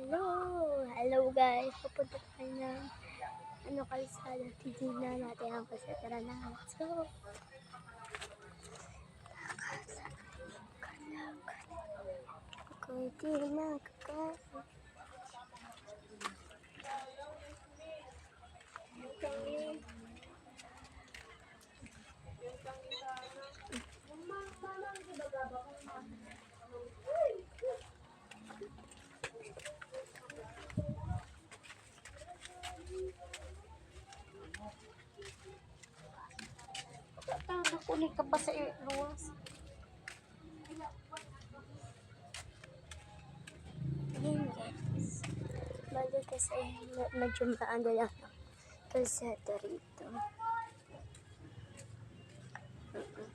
Hello guys, pupunta tayo ng kalsada, titignan natin ang kalsada na. So, kunti na kakain. Nakunik ka pa sa luwas. Ayan guys. Balik kasi medyo maano lang kalsada rito.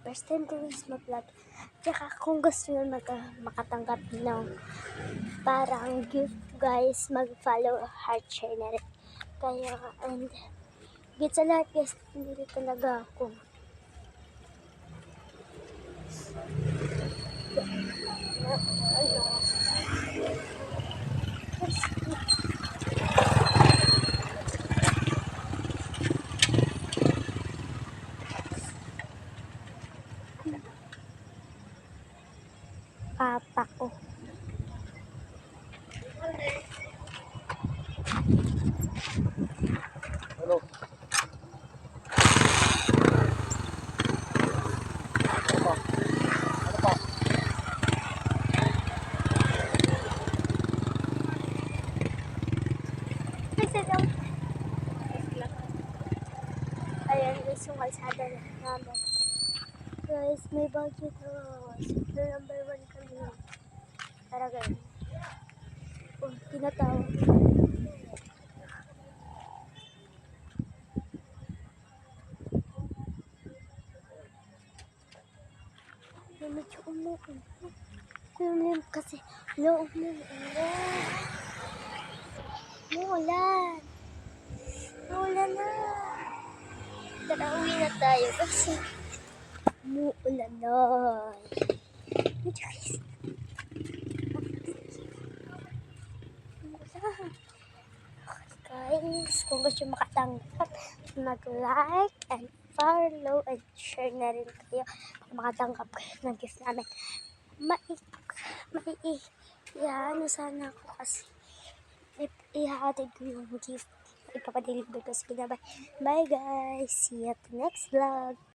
First time ko guys mag-vlog. Tsaka kung gusto nyo makatanggap ng parang gift guys, mag-follow, heart, share na rin. Kaya, and higit sa lahat guys, hindi talaga ako. Papa ko. Hello. Ano pa? Ayan guys, yung kalsada namin. Guys, may budget na. So, number 1 kami. Tara guys. Oh, tinatawag. Medyo umuulan. Umuulan kasi. Umuulan. Umuulan na. Tara, uwi na tayo kasi umuulan na. Medyo guys. Umuulan. Guys, kung gusto makatanggap, mag-like and follow and share na rin kayo para makatanggap kayo ng gift namin. Ano sana ako kasi ihahatid ko yung gift. Ipapadeliver ko sa kinabay. Bye guys! See you at the next vlog!